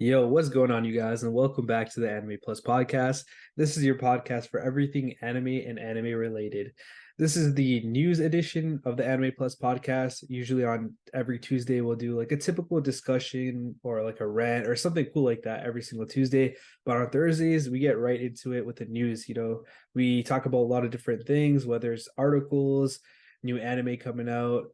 Yo, what's going on, you guys, and welcome back to the Anime Plus podcast. This is your podcast for everything anime and anime related. This is the news edition of the Anime Plus podcast. Usually on every Tuesday, we'll do like a typical discussion or like a rant or something cool like that every single Tuesday. But on Thursdays, we get right into it with the news. We talk about a lot of different things, whether it's articles, new anime coming out,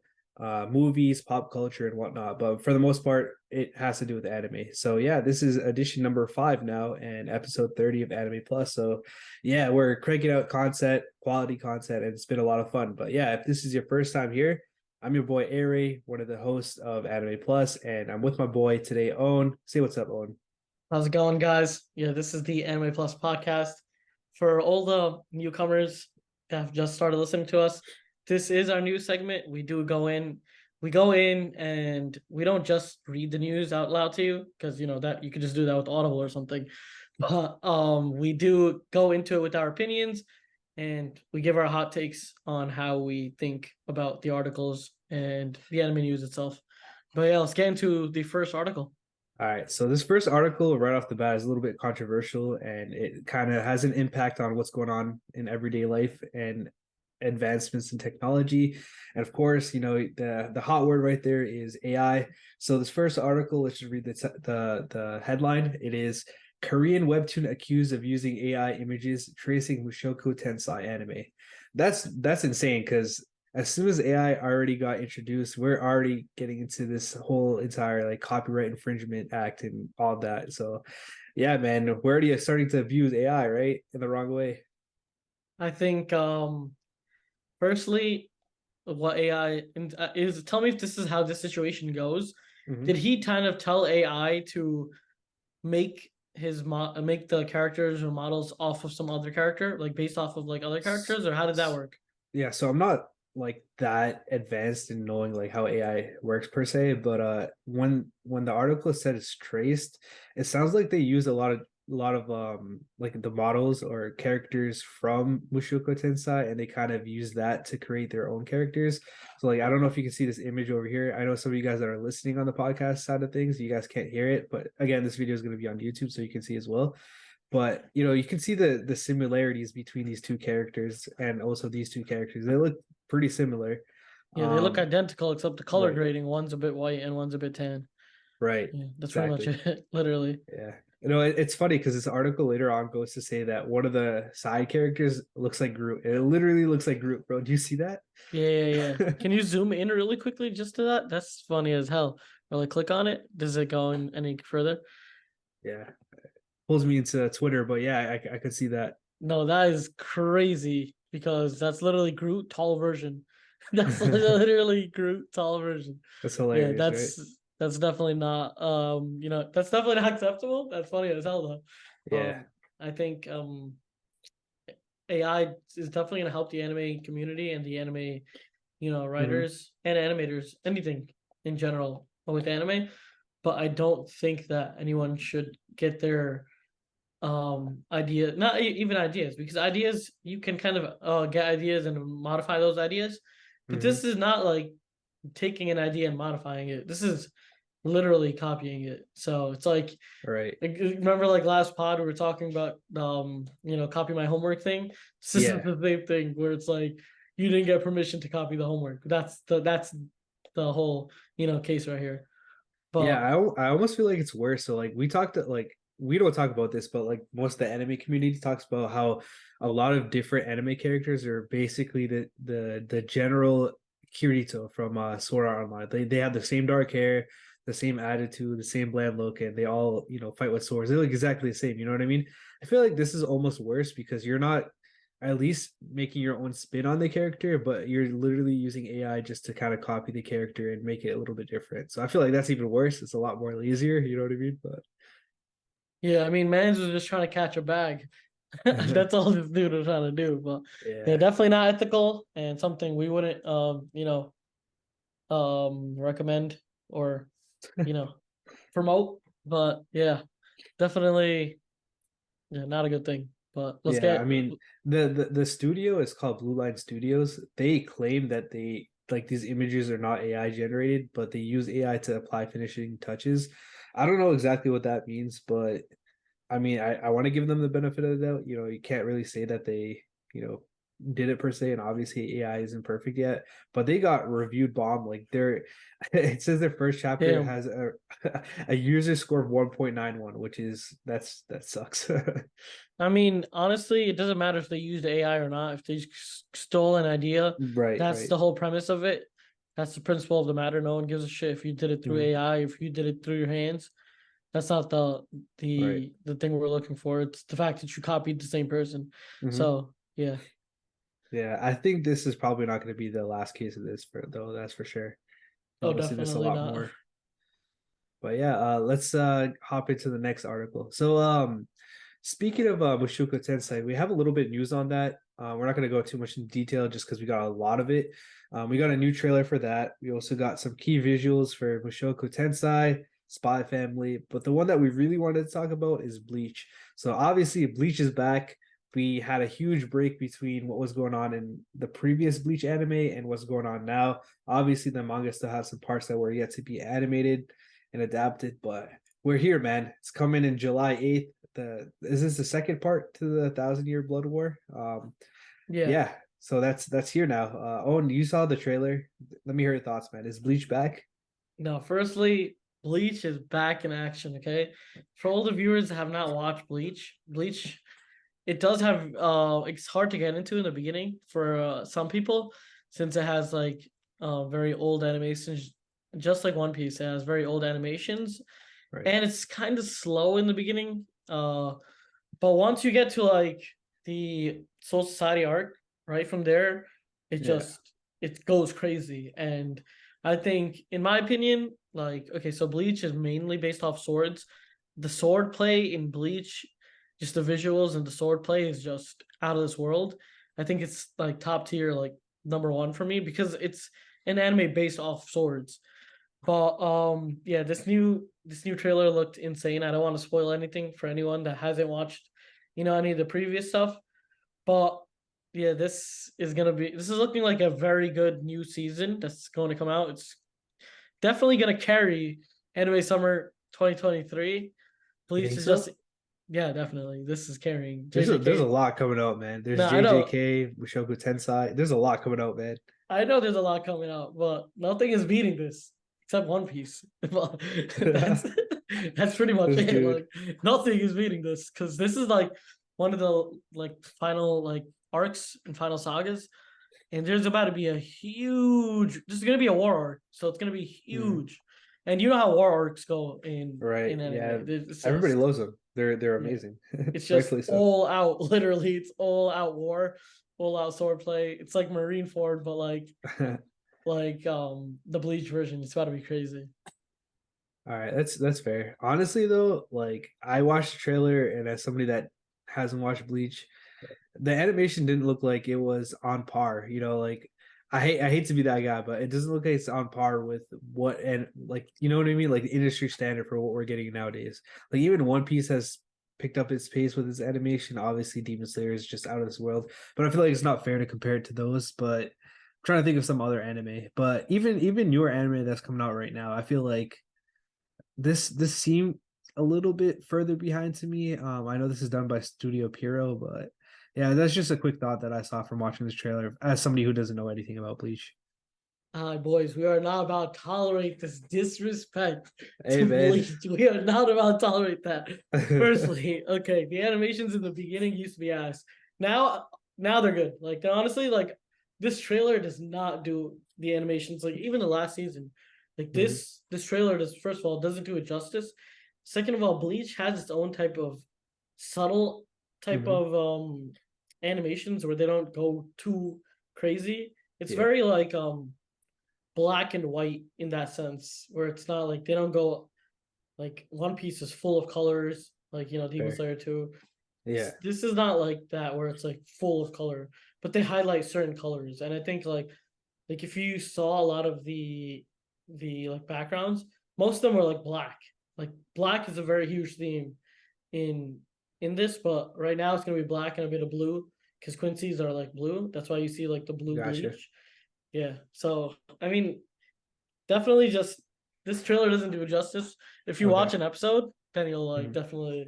movies, pop culture, and whatnot. But for the most part, it has to do with anime. So yeah, this is edition number 5 now and episode 30 of Anime Plus. So yeah, we're cranking out content, quality content, and it's been a lot of fun. But yeah, if this is your first time here, I'm your boy Aray, one of the hosts of Anime Plus, and I'm with my boy today, Aunn. Say what's up, Aunn. How's it going, guys? Yeah, this is the Anime Plus podcast. For all the newcomers that have just started listening to us, this is our new segment. We go in and we don't just read the news out loud to you, because that you could just do that with Audible or something. But we do go into it with our opinions, and we give our hot takes on how we think about the articles and the anime news itself. But yeah, let's get into the first article. All right, so this first article right off the bat is a little bit controversial, and it kind of has an impact on what's going on in everyday life and advancements in technology. And of course, the hot word right there is AI. So this first article, let's just read the headline. It is Korean webtoon accused of using AI images tracing Mushoku Tensei anime. That's insane, because as soon as AI already got introduced, we're already getting into this whole entire like copyright infringement act and all that. So yeah, man, we're already starting to abuse AI, right? In the wrong way. I think firstly, what AI is, tell me if this is how this situation goes. Mm-hmm. Did he kind of tell AI to make make the characters or models off of some other character, like based off of like other characters, or how did that work? Yeah, so I'm not like that advanced in knowing like how AI works per se, but when the article said it's traced, it sounds like they use a lot of like the models or characters from Mushoku Tensei, and they kind of use that to create their own characters. So like I don't know if you can see this image over here. I know some of you guys that are listening on the podcast side of things, you guys can't hear it, but again, this video is going to be on YouTube so you can see as well. But you can see the similarities between these two characters and also these two characters. They look pretty similar. Yeah, they look identical except the color right. grading. One's a bit white and one's a bit tan. Right. Yeah, that's Exactly. pretty much it, literally. Yeah. It's funny because this article later on goes to say that one of the side characters looks like Groot. It literally looks like Groot, bro. Do you see that? Yeah. Can you zoom in really quickly just to that? That's funny as hell. Or like click on it. Does it go in any further? Yeah. Pulls me into Twitter, but yeah, I could see that. No, that is crazy because that's literally Groot tall version. That's literally Groot tall version. That's Yeah, hilarious, right? that's definitely not that's definitely not acceptable. That's funny as hell though. Yeah. I think AI is definitely gonna help the anime community and the anime, writers and animators, anything in general with anime. But I don't think that anyone should get their not even ideas, because ideas you can kind of get ideas and modify those ideas, but this is not like taking an idea and modifying it. This is literally copying it. So it's like, Right. remember like last pod we were talking about copy my homework thing. This is the same thing where it's like you didn't get permission to copy the homework. That's the whole case right here. But yeah, I almost feel like it's worse. So like we don't talk about this, but like most of the anime community talks about how a lot of different anime characters are basically the general Kirito from Sword Art Online. They have the same dark hair, the same attitude, the same bland look, and they all fight with swords. They look exactly the same. You know what I mean? I feel like this is almost worse because you're not at least making your own spin on the character, but you're literally using AI just to kind of copy the character and make it a little bit different. So I feel like that's even worse. It's a lot more lazier. You know what I mean? But yeah, I mean, Mans was just trying to catch a bag. That's all this dude was trying to do. But yeah, definitely not ethical and something we wouldn't recommend or promote. But yeah, definitely not a good thing. But I mean, the studio is called Blue Line Studios. They claim that these images are not AI generated, but they use AI to apply finishing touches. I don't know exactly what that means, but I mean, I want to give them the benefit of the doubt. You can't really say that they, you know, did it per se, and obviously AI isn't perfect yet, but they got reviewed bomb. Like they're, it says their first chapter Damn. has a user score of 1.91, which is that sucks. I mean, honestly, it doesn't matter if they used AI or not. If they stole an idea, Right, that's right. the whole premise of it. That's the principle of the matter. No one gives a shit if you did it through Mhm. AI, if you did it through your hands. That's not Right. the thing we're looking for. It's the fact that you copied the same person. Hmm. So yeah. Yeah, I think this is probably not going to be the last case of this for though. That's for sure. Oh, Probably see this a definitely lot not. more. But yeah, let's hop into the next article. So speaking of Mushoku Tensei, we have a little bit of news on that. We're not going to go too much in detail just because we got a lot of it. We got a new trailer for that. We also got some key visuals for Mushoku Tensei, Spy Family, but the one that we really wanted to talk about is Bleach. So obviously Bleach is back. We had a huge break between what was going on in the previous Bleach anime and what's going on now. Obviously, the manga still has some parts that were yet to be animated and adapted, but we're here, man. It's coming in July 8th. The Is this the second part to the Thousand Year Blood War? Yeah. Yeah. So that's here now. Owen, you saw the trailer. Let me hear your thoughts, man. Is Bleach back? No, firstly, Bleach is back in action, okay? For all the viewers that have not watched Bleach, it does have it's hard to get into in the beginning for some people since it has like very old animations, just like One Piece. It has very old animations Right. and it's kind of slow in the beginning. But once you get to like the Soul Society arc, right from there, it Yeah. just it goes crazy. And I think, in my opinion, like okay, so Bleach is mainly based off swords. The sword play in Bleach, just the visuals and the sword play is just out of this world. I think it's like top tier, like number one for me because it's an anime based off swords. But yeah, this new trailer looked insane. I don't want to spoil anything for anyone that hasn't watched, any of the previous stuff. But yeah, this is looking like a very good new season that's going to come out. It's definitely gonna carry Anime Summer 2023. You Bleach think is just so? yeah, definitely. This is carrying There's a JJK. lot coming out, man. There's No, I know JJK, Mushoku Tensei. There's a lot coming out, man. I know there's a lot coming out, but nothing is beating this except One Piece. Well, that's that's pretty much This it. dude. Like nothing is beating this because this is like one of the like final like arcs and final sagas, and there's about to be a huge. This is gonna be a war arc, so it's gonna be Mhm. huge. And you know how war arcs go Right. in anime. Yeah. It's Everybody just loves them. They're yeah, amazing. it's just Rightfully so. all out. Literally, it's all out war, all out sword play. It's like Marineford, but like the Bleach version. It's about to be crazy. All right, that's fair. Honestly though, like I watched the trailer and as somebody that hasn't watched Bleach, the animation didn't look like it was on par. Like I hate to be that guy, but it doesn't look like it's on par with what and like you know what I mean, like the industry standard for what we're getting nowadays. Like even One Piece has picked up its pace with its animation. Obviously, Demon Slayer is just out of this world, but I feel like it's not fair to compare it to those. But I'm trying to think of some other anime, but even newer anime that's coming out right now, I feel like this seemed a little bit further behind to me. I know this is done by Studio Piro, but yeah, that's just a quick thought that I saw from watching this trailer as somebody who doesn't know anything about Bleach. Boys, we are not about to tolerate this disrespect Hey to man. Bleach. We are not about to tolerate that. Firstly, okay, the animations in the beginning used to be ass. Now, now they're good. Like honestly, like this trailer does not do the animations like even the last season. Like Mhm, this trailer does first of all doesn't do it justice. Second of all, Bleach has its own type of subtle type mhm. of animations where they don't go too crazy. It's Yeah, very like black and white in that sense, where it's not like they don't go like One Piece is full of colors, like Demon fair. Slayer 2. Yeah. This is not like that where it's like full of color, but they highlight certain colors. And I think like if you saw a lot of the like backgrounds, most of them were like black. Like black is a very huge theme in in this, but right now it's gonna be black and a bit of blue because Quincy's are like blue. That's why you see like the blue Gotcha. bleach. Yeah. So I mean, definitely just this trailer doesn't do it justice. If you Okay. watch an episode, then you'll like Mhm. definitely,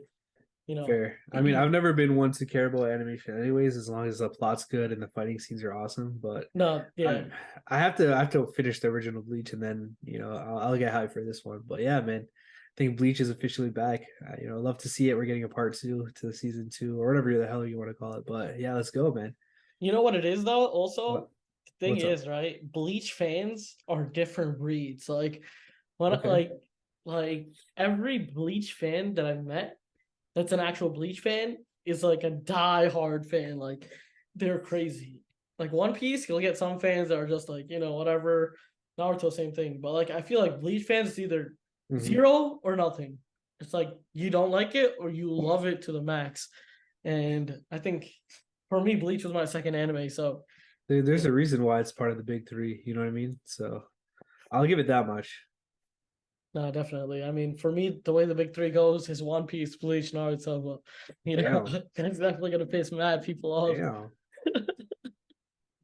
you know. Fair. I mean, I've never been one to care about animation, anyways, as long as the plot's good and the fighting scenes are awesome. But No, I, yeah. I have to finish the original Bleach, and then I'll get hyped for this one. But yeah, man, I think Bleach is officially back. I'd love to see it. We're getting a part two to season two or whatever the hell you want to call it. But yeah, let's go, man. You know what it is though? Also, What the thing what's up? is, right? Bleach fans are different breeds. Like when Okay. like every Bleach fan that I've met that's an actual Bleach fan is like a die-hard fan. Like they're crazy. Like One Piece, you'll get some fans that are just like, whatever. Naruto, same thing. But like I feel like Bleach fans is either Hmm. zero or nothing. It's like you don't like it or you love it to the max. And I think for me, Bleach was my second anime. So There's yeah. a reason why it's part of the big three. You know what I mean? So I'll give it that much. No, definitely. I mean, for me, the way the big three goes is One Piece, Bleach, Naruto. But Damn. that's definitely gonna piss mad people off. Damn.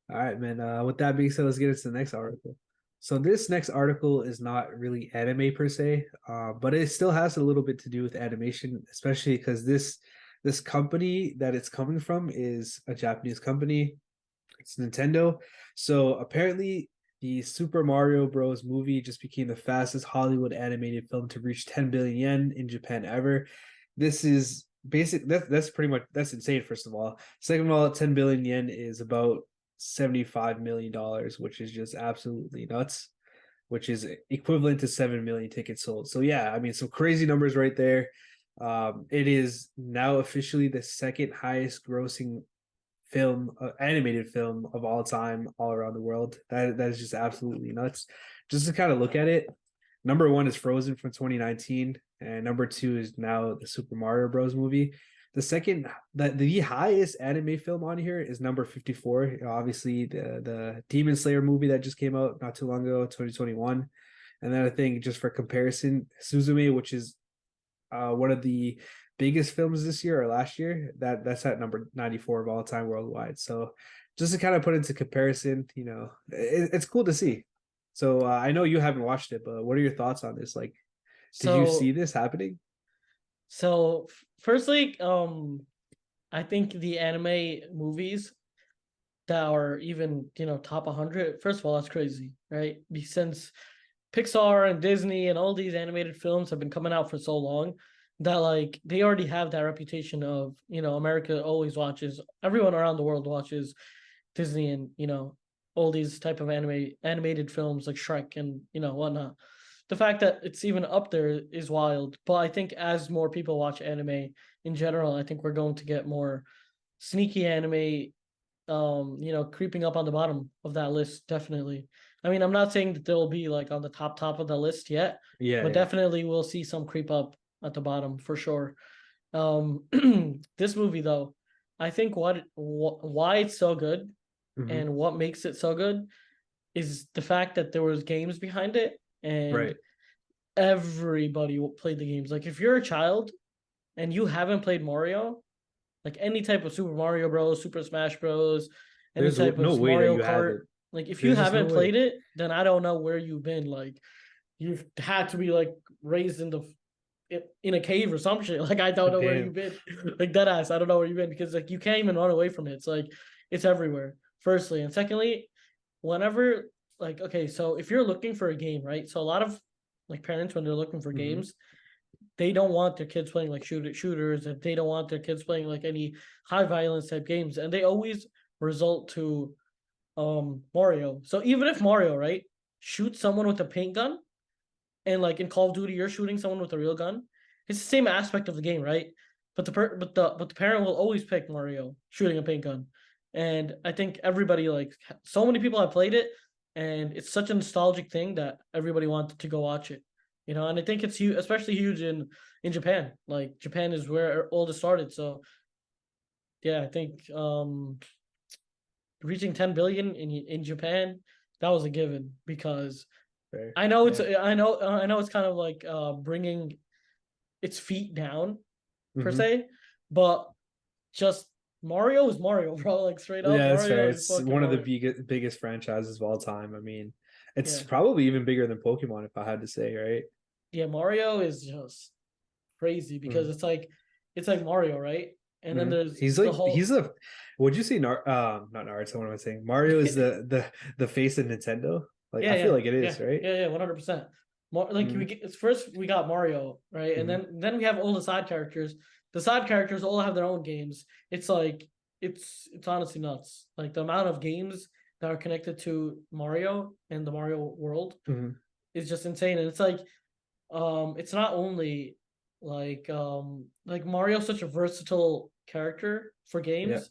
All right, man. With that being said, let's get into the next article. So this next article is not really anime per se, but it still has a little bit to do with animation, especially because this company that it's coming from is a Japanese company. It's Nintendo. So apparently, the Super Mario Bros. Movie just became the fastest Hollywood animated film to reach 10 billion yen in Japan ever. This is basic. That's pretty much that's insane. First of all, second of all, 10 billion yen is about $75 million, which is just absolutely nuts. Which is equivalent to 7 million tickets sold. So yeah, I mean some crazy numbers right there. It is now officially the second highest grossing film, animated film of all time, all around the world. That is just absolutely nuts. Just to kind of look at it, number one is Frozen from 2019, and number two is now the Super Mario Bros. Movie. The second, the highest anime film on here is number 54. Obviously, the Demon Slayer movie that just came out not too long ago, 2021. And then I think just for comparison, Suzume, which is one of the biggest films this year or last year, that's at number 94 of all time worldwide. So just to kind of put into comparison, it's cool to see. So I know you haven't watched it, but what are your thoughts on this? Like, did you see So this happening? firstly, I think the anime movies that are even top 100. First of all, that's crazy, right? Since Pixar and Disney and all these animated films have been coming out for so long that like they already have that reputation of America always watches, everyone around the world watches Disney and all these type of animated films like Shrek and whatnot. The fact that it's even up there is wild. But I think as more people watch anime in general, I think we're going to get more sneaky anime creeping up on the bottom of that list, definitely. I mean, I'm not saying that they'll be like on the top of the list yet, Yeah, but yeah. definitely we'll see some creep up at the bottom for sure. Um, this movie though, I think why it's so good Hmm. and what makes it so good is the fact that there was games behind it and Right. everybody played the games. Like if you're a child and you haven't played Mario, like any type of Super Mario Bros, Super Smash Bros, any There's type no of way that Mario you Kart. haven't. Like if you There's just no haven't way. played it, then I don't know where you've been. Like you've had to be like raised in a cave or some shit. Like I don't know where Damn. you've been. Like dead ass, I don't know where you've been because like you can't even run away from it. It's like it's everywhere. Firstly, and secondly, whenever like okay, so if you're looking for a game, right? So a lot of like parents when they're looking for Hmm. games, they don't want their kids playing like shooters, and they don't want their kids playing like any high violence type games, and they always result to Mario. So even if Mario, right, shoots someone with a paint gun, and like in Call of Duty you're shooting someone with a real gun, it's the same aspect of the game, right? But the parent will always pick Mario shooting a paint gun. And I think everybody like so many people have played it, and it's such a nostalgic thing that everybody wanted to go watch it. And I think it's huge, especially huge in Japan. Like Japan is where all this started. So yeah, I think reaching 10 billion in Japan, that was a given because Fair. I know it's Yeah. I know it's kind of like bringing its feet down per Hmm. se, but just Mario is Mario, bro. Like straight up, Yeah, that's fair. Mario is It's fucking one of the Mario. biggest franchises of all time. I mean, It's Yeah. probably even bigger than Pokemon, if I had to say, right? Yeah, Mario is just crazy because Mm, it's like Mario, right? And then mm. there's He's the like whole he's a. Would you say not Naruto? What am I saying? Mario is the face of Nintendo. Like I feel like it is, right? 100%. More like Mm, it's first we got Mario, right? And mm, then we have all the side characters. The side characters all have their own games. It's like it's honestly nuts. Like the amount of games that are connected to Mario and the Mario world mm. is just insane. And it's like it's not only like Mario's such a versatile character for Yeah, games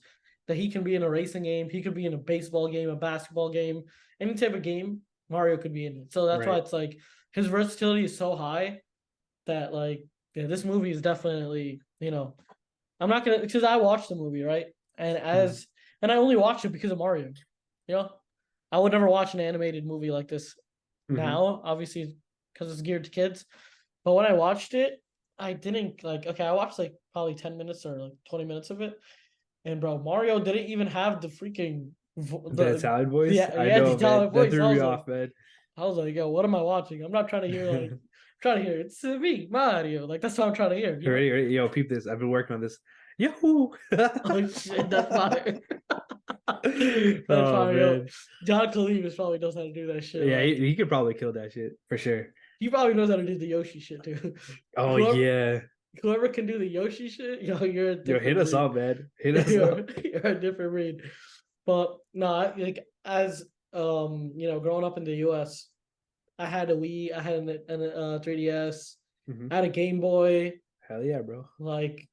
that he can be in a racing game, he could be in a baseball game, a basketball game, any type of game Mario could be in it. So that's why right. it's like his versatility is so high that like yeah, this movie is definitely, I'm not gonna because I watched the movie, right? And Mm, as and I only watched it because of Mario. You know, I would never watch an animated movie like this mm-hmm. now, obviously because it's geared to kids. But when I watched it, I didn't like. Okay, I watched like probably 10 minutes or like 20 minutes of it, and bro, Mario didn't even have the freaking The Italian voice, I the know, man. Italian That voice. threw me off, man. I was like, yo, what am I watching? I'm not trying to hear trying to hear it's me Mario. Like that's what I'm trying to hear. Ready, ready, yo, peep this. I've been working on this. Yahoo! Oh shit, that's fire. That's Oh fire, yo. man, John Cleese probably knows how to do that shit. yeah, Like he could probably kill that shit for sure. he probably knows how to do the Yoshi shit too. Oh Whoever yeah, whoever can do the Yoshi shit, yo, you're a yo, hit different us breed. up, man. Hit us up. You're a different breed. But no, like as growing up in the US, I had a Wii, I had an 3DS, Hmm. I had a Game Boy. Hell yeah, bro. Like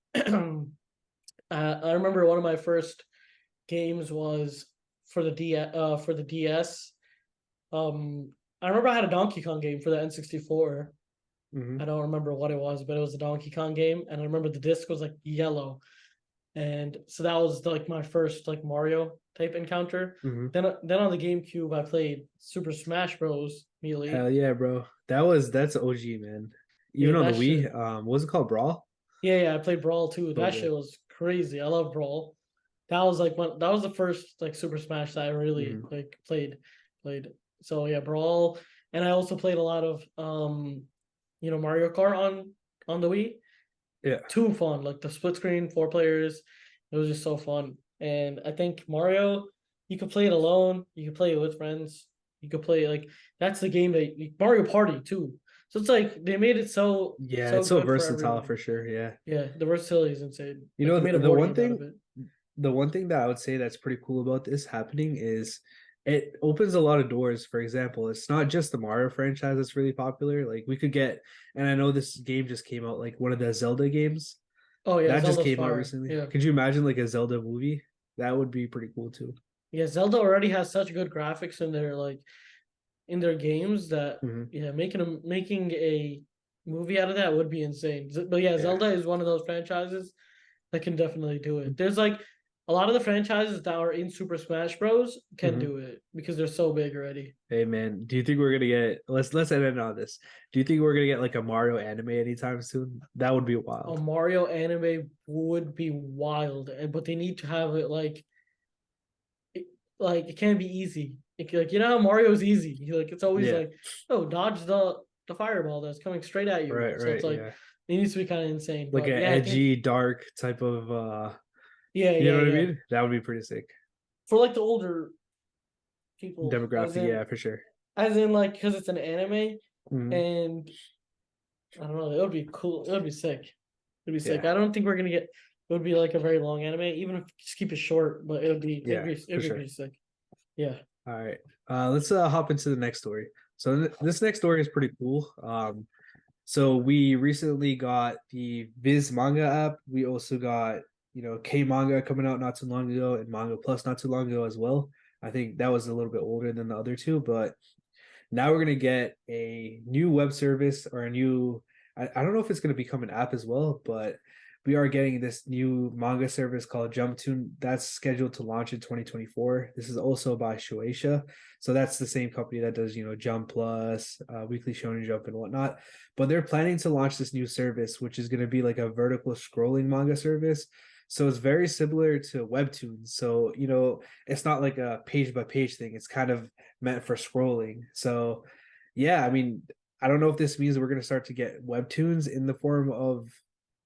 I remember one of my first games was for the DS. I remember I had a Donkey Kong game for the N64. I Hmm. don't remember what it was, but it was a Donkey Kong game, and I remember the disc was like yellow. And so that was like my first like Mario type encounter. Hmm. Then on the GameCube I played Super Smash Bros. Hell Melee. yeah, bro. That's OG, man. Yeah, Even on the that Wii, shit. what was it called? Brawl? Yeah, I played Brawl too. So That good. shit was crazy. I love Brawl. That was the first like Super Smash that I really Hmm. like played. So yeah, Brawl, and I also played a lot of Mario Kart on the Wii. Yeah. Too fun, like the split screen, 4 players. It was just so fun. And I think Mario, you could play it alone, you could play it with friends, you could play like that's the game Mario Party too. So it's like they made it Yeah, so it's so good for versatile everyone. for sure. Yeah. Yeah, the versatility is insane. You Like know, they made a the board one game out of thing, it. that I would say that's pretty cool about this happening is it opens a lot of doors. For example, it's not just the Mario franchise that's really popular. Like we could get, and I know this game just came out, like one of the Zelda games Oh yeah, that just Zelda's came out fire. recently. Yeah. Could you imagine like a Zelda movie? That would be pretty cool too. Yeah, Zelda already has such good graphics in their games that Hmm. yeah, making a movie out of that would be insane. But yeah, Yeah. Zelda is one of those franchises that can definitely do it. There's like a lot of the franchises that are in Super Smash Bros. Can Hmm. do it because they're so big already. Hey man, do you think we're gonna get? Let's end it on this. Do you think we're gonna get like a Mario anime anytime soon? That would be A wild. Mario anime would be wild, but they need to have it like it can't be easy. Like you know how Mario's easy. Like it's always Yeah. like, oh, dodge the fireball that's coming straight at you. Right. So it's Right. like Yeah. it needs to be kind of insane. Like But an yeah, I think edgy, dark type of you know what I yeah. mean? That would be pretty sick. For like the older people, Demographic, yeah, for sure. as in like because it's an anime Hmm. and I don't know, it would be cool. It would be sick. It'd be sick. Yeah, I don't think we're gonna get it would be like a very long anime, even if just keep it short, but yeah, for it'd be sure. pretty sick. Yeah. All right. Let's hop into the next story. So this next story is pretty cool. So we recently got the Viz manga app. We also got, K manga coming out not too long ago and Manga Plus not too long ago as well. I think that was a little bit older than the other two, but now we're gonna get a new web service or a new. I don't know if it's gonna become an app as well, but we are getting this new manga service called Jump Toon that's scheduled to launch in 2024. This is also by Shueisha, so that's the same company that does Jump Plus, Weekly Shonen Jump, and whatnot. But they're planning to launch this new service, which is going to be like a vertical scrolling manga service. So it's very similar to webtoons. So, it's not like a page by page thing. It's kind of meant for scrolling. So, yeah, I mean, I don't know if this means we're going to start to get webtoons in the form of,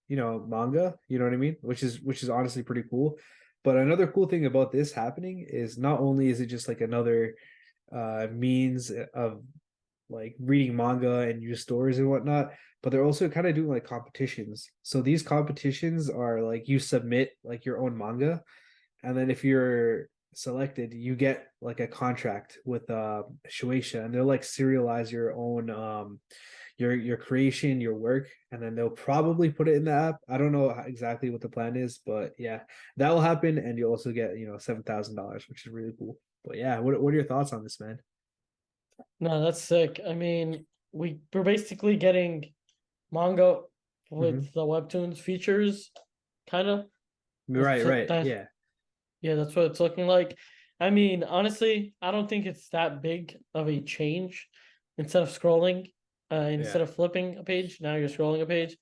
manga, you know what I mean? Which is honestly pretty cool. But another cool thing about this happening is not only is it just like another means of like reading manga and news stories and whatnot, but they're also kind of doing like competitions. So these competitions are like you submit like your own manga, and then if you're selected, you get like a contract with Shueisha, and they'll like serialize your own your creation, your work, and then they'll probably put it in the app. I don't know exactly what the plan is, but yeah, that will happen, and you'll also get $7,000, which is really cool. But yeah, what are your thoughts on this, man? No, that's sick. I mean, we're basically getting manga Hmm. with the webtoons features, kind of. Right, right, That yeah, Yeah, that's what it's looking like. I mean, honestly, I don't think it's that big of a change. Instead of scrolling, yeah. instead of flipping a page, now you're scrolling a page.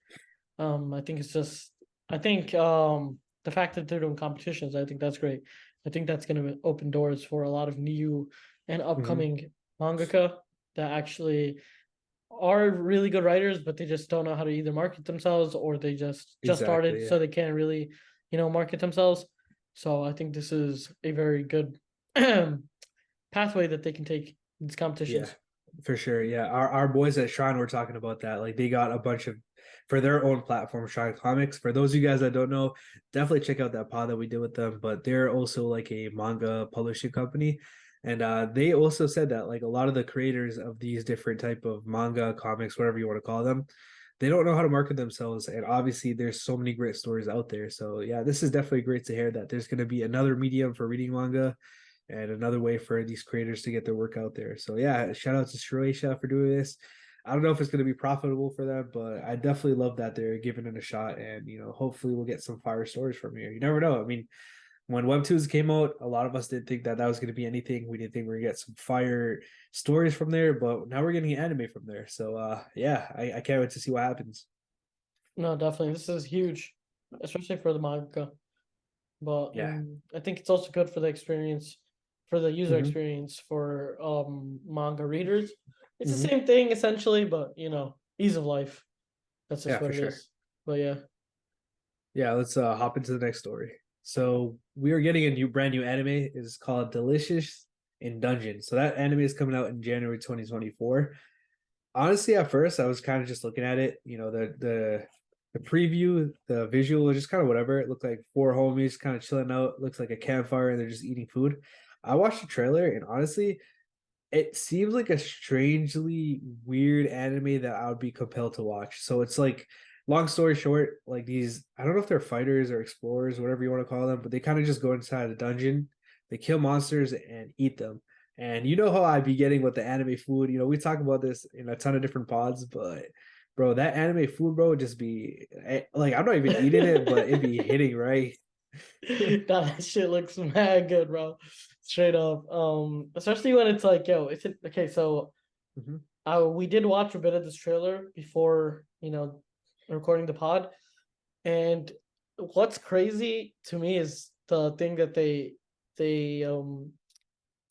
I think it's just, I think the fact that they're doing competitions, I think that's great. I think that's going to open doors for a lot of new and Hmm. upcoming mangaka that actually are really good writers, but they just don't know how to either market themselves or they just started, Exactly, so yeah. they can't really, market themselves. So I think this is a very good pathway that they can take these Yeah, competitions. for sure. Yeah. Our boys at Shrine were talking about that. Like they got a bunch of for their own platform, Shrine Comics. For those of you guys that don't know, definitely check out that pod that we did with them. But they're also like a manga publishing company. And they also said that like a lot of the creators of these different type of manga, comics, whatever you want to call them, they don't know how to market themselves. And obviously there's so many great stories out there. So yeah, this is definitely great to hear that there's gonna be another medium for reading manga and another way for these creators to get their work out there. So yeah, shout out to Shueisha for doing this. I don't know if it's going to be profitable for them, but I definitely love that they're giving it a shot, and hopefully we'll get some fire stories from here. You never know. I mean, when Webtoons came out, a lot of us didn't think that that was going to be anything. We didn't think we were going to get some fire stories from there, but now we're getting anime from there. So yeah, I can't wait to see what happens. No, definitely, this is huge, especially for the manga. But Yeah. I think it's also good for the experience, for the user Hmm. experience for manga readers. It's the Hmm. same thing essentially, but ease of life. That's just Yeah, what for it sure. is. But yeah. Yeah, let's hop into the next story. So we are getting a brand new anime. It's called Delicious in Dungeon. So that anime is coming out in January 2024. Honestly, at first I was kind of just looking at it, the preview, the visual was just kind of whatever. It looked like four homies kind of chilling out. It looks like a campfire and they're just eating food. I watched the trailer and honestly, it seems like a strangely weird anime that I would be compelled to watch. So it's like, long story short, like these, I don't know if they're fighters or explorers, whatever you want to call them, but they kind of just go inside a dungeon, they kill monsters and eat them. And you know how I'd be getting with the anime food. We talk about this in a ton of different pods, but bro, that anime food, bro, would just be like I'm not even eating it, but it'd be hitting right. Nah, that shit looks mad good, bro. Straight up. Especially when it's like, yo, okay, so Mhm. we did watch a bit of this trailer before, recording the pod. And what's crazy to me is the thing that they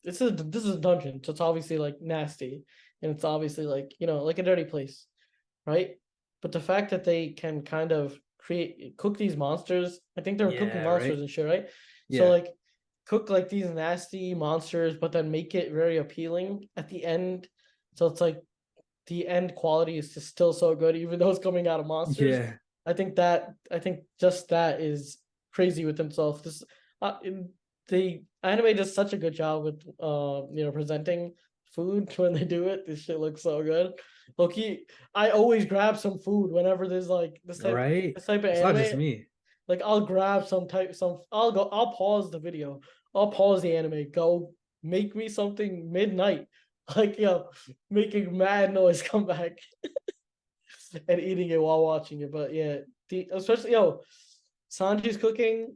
this is a dungeon, so it's obviously like nasty and it's obviously like, like a dirty place, right? But the fact that they can kind of cook these monsters, I think they were cooking Yeah, right. monsters and shit, right? So Yeah. like cook like these nasty monsters, but then make it very appealing at the end. So it's like the end quality is just still so good, even though it's coming out of monsters. Yeah. I think just that is crazy with himself. The anime does such a good job with presenting food when they do it. This shit looks so good. Loki, I always grab some food whenever there's like Right. this type of It's not just anime. me. Like I'll grab I'll pause the video. I'll pause the anime, go make me something midnight. Like making mad noise, come back and eating it while watching it. But yeah, especially Sanji's cooking.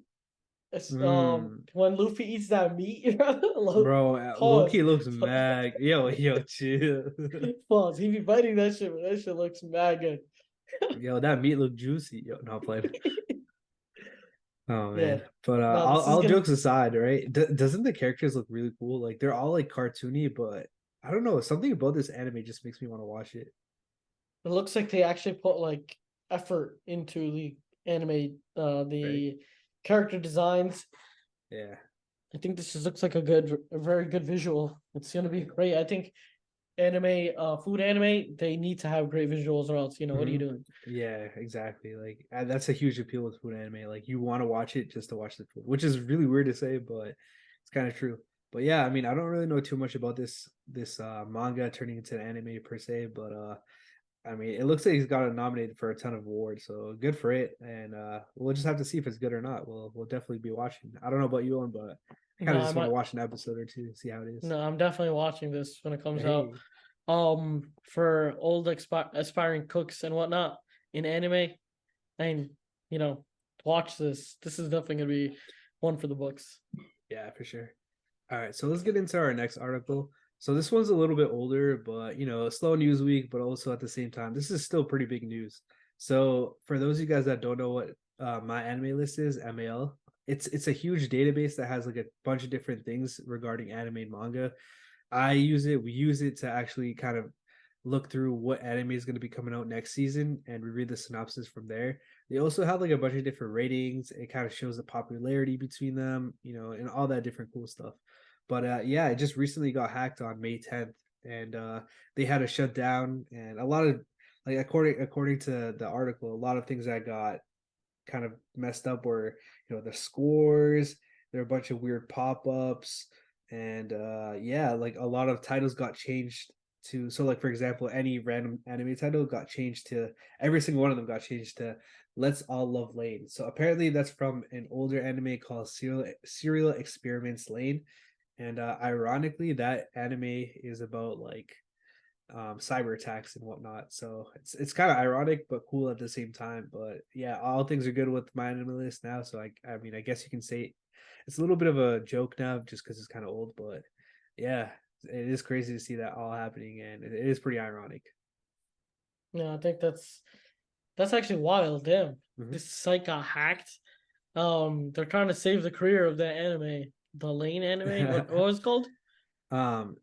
Mm. When Luffy eats that meat, Bro, pause, Loki looks mad. Yo, chill. pause. He be biting that shit, but that shit looks mad good. Yo, that meat look juicy. Yo, not playing. Oh Yeah. man, but No, this is all gonna jokes aside, right? Doesn't the characters look really cool? Like they're all like cartoony, but I don't know, something about this anime just makes me want to watch it. it looks like they actually put like effort into the anime, Right? the character designs. Yeah. I think this just looks like a very good visual. It's gonna be great. I think anime, food anime, they need to have great visuals, or else, what are you Hmm. doing? Yeah, exactly. Like that's a huge appeal with food anime. Like you want to watch it just to watch the food, which is really weird to say, but it's kind of true. But yeah, I mean, I don't really know too much about this manga turning into an anime per se, but I mean, it looks like he's got it nominated for a ton of awards, so good for it. And we'll just have to see if it's good or not. We'll definitely be watching. I don't know about you, Owen, but I kind No, of I just want to might. watch an episode or two, see how it is. No, I'm definitely watching this when it comes out. Hey, For old aspiring cooks and whatnot in anime, and you know, watch this. This is definitely gonna be one for the books. yeah, for sure. All right, so let's get into our next article. So this one's a little bit older, but a slow news week, but also at the same time, this is still pretty big news. So for those of you guys that don't know what my anime list is, MAL, it's a huge database that has like a bunch of different things regarding anime and manga. I use it. We use it to actually kind of look through what anime is going to be coming out next season, and we read the synopsis from there. They also have like a bunch of different ratings. It kind of shows the popularity between them, and all that different cool stuff. But yeah, it just recently got hacked on May 10th, and they had to shut down. And a lot of like according to the article, a lot of things that got kind of messed up were the scores. There were a bunch of weird pop-ups, and yeah, like a lot of titles got changed to, so like for example, any random anime title got changed to, every single one of them got changed to Let's All Love Lane. So apparently that's from an older anime called Serial Experiments Lane. And ironically, that anime is about like cyber attacks and whatnot. So it's kind of ironic but cool at the same time. But yeah, all things are good with my anime list now. So I mean, I guess you can say it's a little bit of a joke now just because it's kind of old. But yeah, it is crazy to see that all happening, and it is pretty ironic. Yeah, I think that's actually wild. Damn, Mhm. this site got hacked. They're trying to save the career of that anime, the Lane anime. What was it called?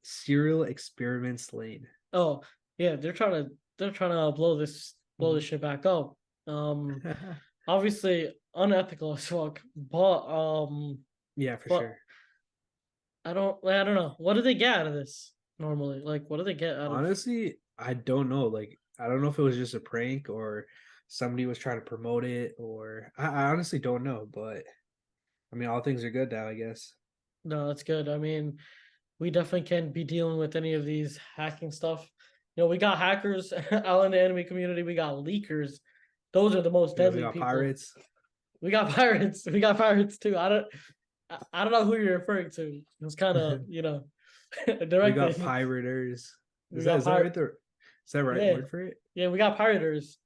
Serial Experiments Lane. Oh, yeah, they're trying to blow this Mhm. shit back up. Obviously unethical as fuck, but Yeah, for but sure. I don't know. What do they get out of this normally? Like, what do they get out of? Honestly, I don't know. Like, I don't know if it was just a prank or somebody was trying to promote it, or I honestly don't know. But I mean, all things are good now, I guess. No, that's good. I mean, we definitely can't be dealing with any of these hacking stuff. We got hackers out in the enemy community. We got leakers. Those are the most We deadly got people. pirates. We got pirates. We got pirates too. I don't know who you're referring to. It's kind of, We got directed. piraters. We Is got that right pirate. there? Is that right Yeah, word for it? yeah. We got piraters.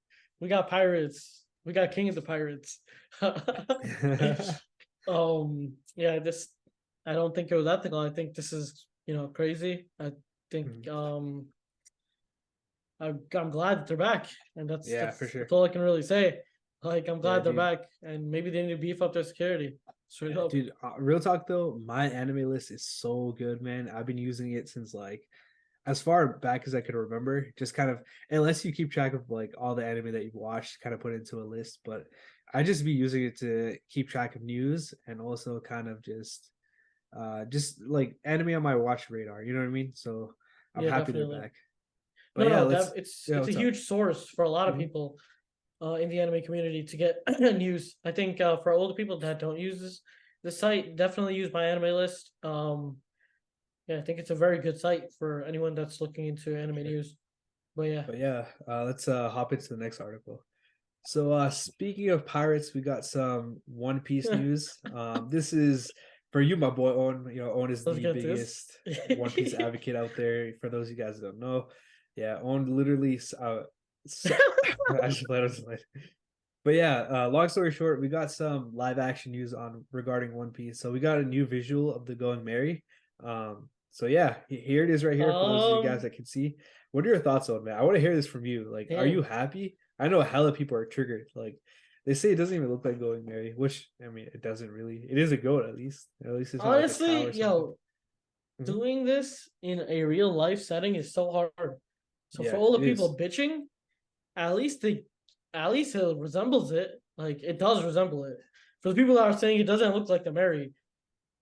We got pirates. We got king of the pirates. Yeah. This. I don't think it was ethical. I think this is, crazy. I think I'm glad that they're back, and that's Yeah, for that's sure. that's all I can really say. Like, I'm Yeah, glad they're dude. back, and maybe they need to beef up their security. Straight Yeah, up. dude. Real talk though, my anime list is so good, man. I've been using it since like as far back as I could remember. Just kind of, unless you keep track of like all the anime that you've watched, kind of put into a list. But I just be using it to keep track of news and also kind of just like anime on my watch radar. You know what I mean? So I'm Yeah, happy they're definitely. back. But No, yeah, no, let's. it's Yeah, it's a what's up? huge source for a lot of Mhm. people in the anime community to get news. I think for older people that don't use this site, definitely use my anime list. Yeah, I think it's a very good site for anyone that's looking into For anime sure. news. But yeah, But yeah, let's hop into the next article. So speaking of pirates, we got some One Piece news. This is for you, my boy Owen. Owen is let's the get to this. biggest One Piece advocate out there. For those of you guys that don't know, yeah, Owen literally. So, I just let us. But yeah, long story short, we got some live action news on regarding One Piece. So we got a new visual of the Going Merry. So yeah, here it is right here for those of you guys um, that can see. What are your thoughts on, man? I want to hear this from you. Like, are you damn. happy? I know hella people are triggered. Like, They say it doesn't even look like Going Mary, which I mean, it doesn't really. It is a goat at least. At least it's not like a cow or Honestly, something. yo, Mhm. doing this in a real life setting is so hard. So for Yeah, all the it is. people bitching, at least it resembles it. Like it does resemble it. For the people that are saying it doesn't look like the Mary,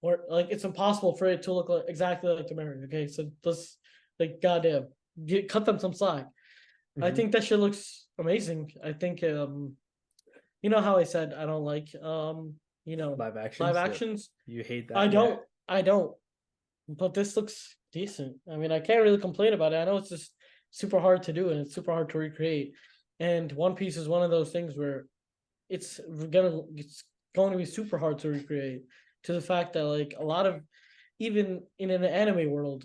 or like it's impossible for it to look like exactly like the Mary. Okay, so let's like goddamn cut them some slack. I Mhm. think that shit looks amazing. I think you know how I said I don't like Live live actions. Yep. actions. You hate I that, yeah. don't I don't. But this looks decent. I mean, I can't really complain about it. I know it's just super hard to do and it's super hard to recreate. And One Piece is one of those things where it's going to be super hard to recreate, to the fact that like a lot of, even in an anime world,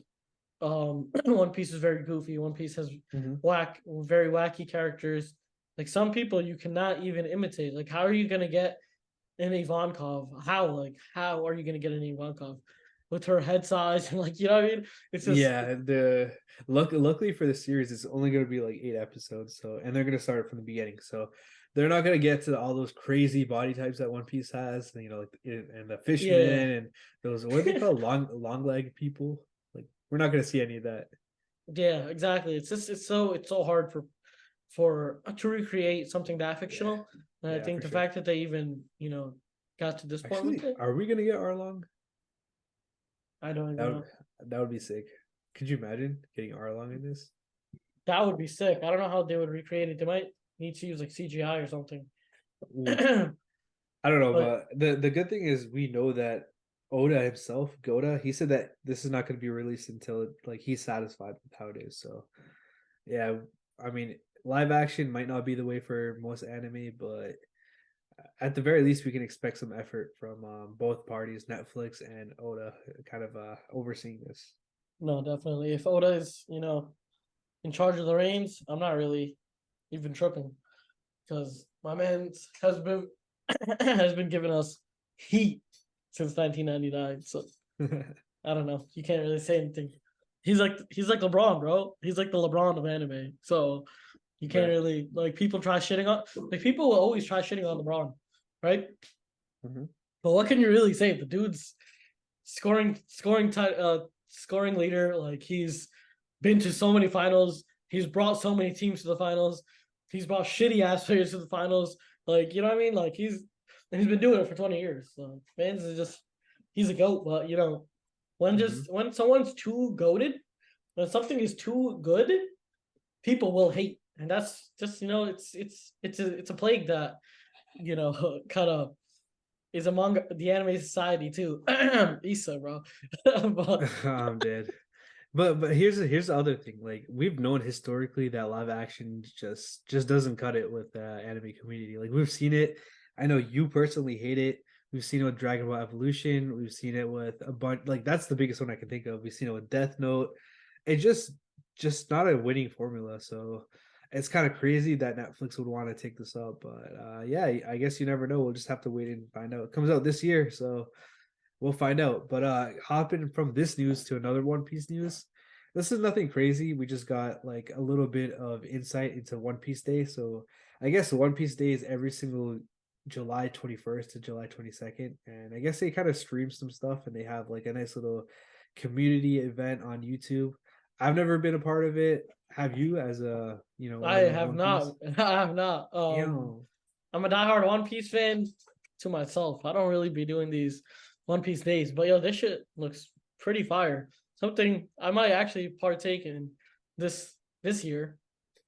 One Piece is very goofy. One Piece has Mhm. very wacky characters. Like some people you cannot even imitate. Like how are you gonna get an Ivankov? How are you gonna get an Ivankov with her head size and like you know what I mean? It's just Yeah, luckily for the series, it's only going to be like 8 episodes. So, and they're going to start from the beginning. So, they're not going to get to all those crazy body types that One Piece has. You know, like and the yeah. fishmen and those what are they called, long leg people. Like we're not going to see any of that. Yeah, exactly. It's so hard for to recreate something that Yeah, fictional. And I yeah, think for the sure. fact that they even, got to this point with Actually, it, are we going to get Arlong? I don't That even would know. that would be sick. Could you imagine getting Arlong in this? That would be sick. I don't know how they would recreate it. They might need to use like CGI or something. Ooh, I don't know, But but the good thing is we know that Oda himself, Goda, he said that this is not going to be released until like he's satisfied with how it is. So yeah, I mean, live action might not be the way for most anime, but at the very least, we can expect some effort from both parties, Netflix and Oda, kind of overseeing this. no, definitely. If Oda is, in charge of the reins, I'm not really even tripping because my man has been has been giving us heat since 1999. So I don't know. You can't really say anything. He's like LeBron, bro. He's like the LeBron of anime. So you can't Right. really like people try shitting on like people will always try shitting on LeBron, right? Hmm. But what can you really say? The dude's scoring leader. Like he's been to so many finals. He's brought so many teams to the finals. He's brought shitty ass players to the finals. Like you know what I mean? Like he's been doing it for 20 years. So fans is just he's a goat. But Hmm. when someone's too goaded, when something is too good, people will hate, and that's just it's a plague that kind of is among the anime society too. Issa, bro. But I'm dead. But here's the other thing. Like we've known historically that live action just doesn't cut it with the anime community. Like we've seen it. I know you personally hate it. We've seen it with Dragon Ball Evolution. We've seen it with a bunch. Like that's the biggest one I can think of. We've seen it with Death Note. It's just not a winning formula. So it's kind of crazy that Netflix would want to take this up. But yeah, I guess you never know. We'll just have to wait and find out. It comes out this year, so we'll find out. But hopping from this news to another One Piece news. This is nothing crazy. We just got like a little bit of insight into One Piece Day. So I guess One Piece Day is every single July 21st to July 22nd. And I guess they kind of stream some stuff and they have like a nice little community event on YouTube. I've never been a part of it. Have you as a, one I of those have One Piece? not. I have not. You know, I'm a diehard One Piece fan to myself. I don't really be doing these One Piece days, but yo, this shit looks pretty fire. Something I might actually partake in this year.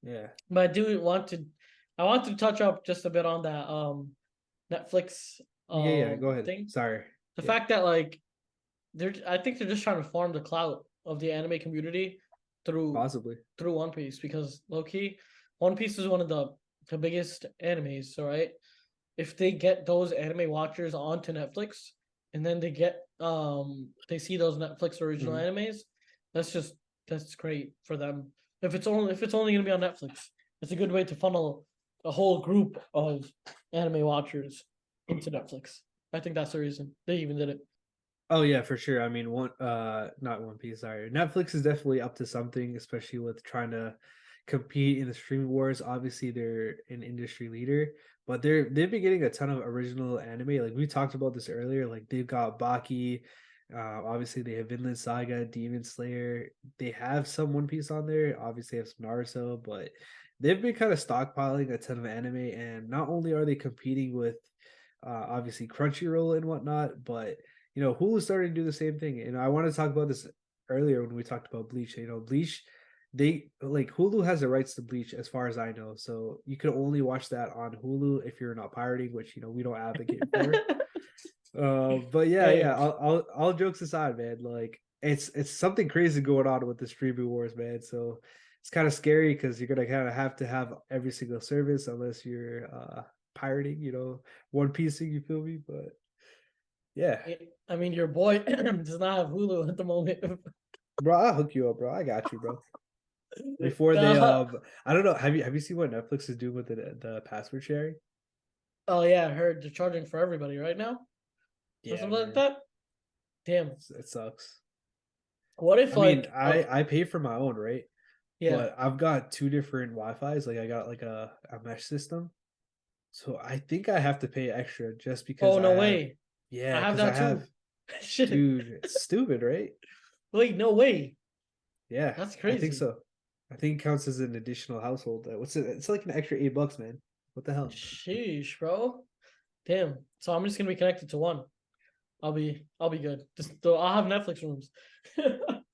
yeah. But I want to touch up just a bit on that Netflix Yeah, yeah. Go ahead. thing. Sorry. The Yeah, fact that like I think they're just trying to farm the clout of the anime community through possibly. through One Piece because low key, One Piece is one of the biggest animes. So right, if they get those anime watchers onto Netflix and then they see those Netflix original Mhm. animes, that's great for them. If it's only gonna be on Netflix, it's a good way to funnel a whole group of anime watchers into Netflix. I think that's the reason they even did it. Oh yeah, for sure. I mean, not One Piece. Sorry, Netflix is definitely up to something, especially with trying to compete in the streaming wars. Obviously, they're an industry leader, but they've been getting a ton of original anime. Like we talked about this earlier. Like they've got Baki, obviously they have Vinland Saga, Demon Slayer. They have some One Piece on there. Obviously, have some Naruto, but they've been kind of stockpiling a ton of anime. And not only are they competing with obviously Crunchyroll and whatnot, but Hulu's starting to do the same thing. And I want to talk about this earlier when we talked about Bleach. Bleach, they like Hulu has the rights to Bleach as far as I know. So you can only watch that on Hulu if you're not pirating, which we don't advocate for. But yeah, Hey, all jokes aside, man, like it's something crazy going on with the streaming wars, man. So it's kind of scary because you're gonna kind of have to have every single service unless you're pirating, one piecing, you feel me? But yeah. I mean, your boy does not have Hulu at the moment. Bro, I'll hook you up, bro. I got you, bro. Before they Uh, I don't know, have you seen what Netflix is doing with the password sharing? oh yeah, I heard they're charging for everybody right now or Yeah, something like man. that. Damn. It sucks. What if I mean, like I pay for my own, right? yeah. But I've got two different Wi-Fi's. Like I got like a mesh system. So I think I have to pay extra just because Oh I no have, way. I yeah, have because I that have, too. Shit. dude, it's stupid, right? Wait, no way. Yeah, That's I think crazy. so. I think it counts as an additional household. What's it? It's like an extra $8, man. What the hell? Sheesh, bro. Damn. So I'm just gonna be connected to one. I'll be good. Just though I'll have Netflix rooms.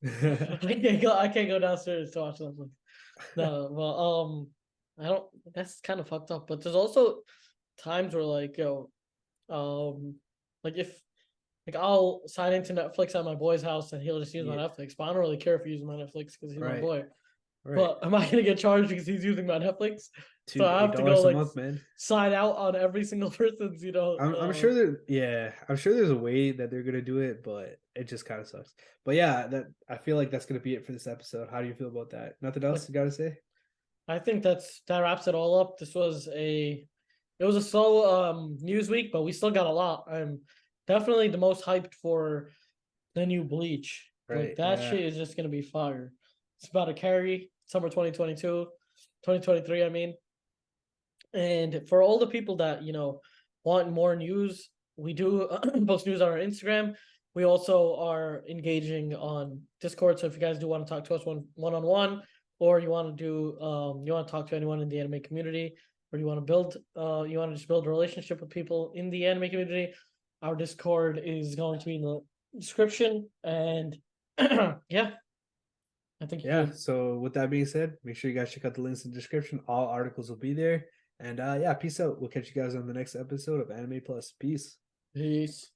I can't go downstairs to watch Netflix. No, well, I don't. That's kind of fucked up. But there's also times where like like if like I'll sign into Netflix at my boy's house and he'll just use my Yeah, Netflix. But I don't really care if he uses my Netflix because he's my right, boy. right. But am I gonna get charged because he's using my Netflix? So Two I eight have to go dollars a like month, man. sign out on every single person's, I'm sure there, yeah, I'm sure there's a way that they're gonna do it, but it just kind of sucks. But yeah, that I feel like that's gonna be it for this episode. How do you feel about that? Nothing else like you gotta say? I think that wraps it all up. It was a slow news week, but we still got a lot. I'm definitely the most hyped for the new Bleach. Like Right. that Yeah. shit is just gonna be fire. It's about to carry summer 2022, 2023, I mean. And for all the people that, want more news, we do post news on our Instagram. We also are engaging on Discord. So if you guys do want to talk to us one on one, or you want to you want to talk to anyone in the anime community, or you want to just build a relationship with people in the anime community, our Discord is going to be in the description. And yeah, I think you Yeah. could. So with that being said, make sure you guys check out the links in the description. All articles will be there. And yeah, peace out. We'll catch you guys on the next episode of Anime Plus. Peace. Peace.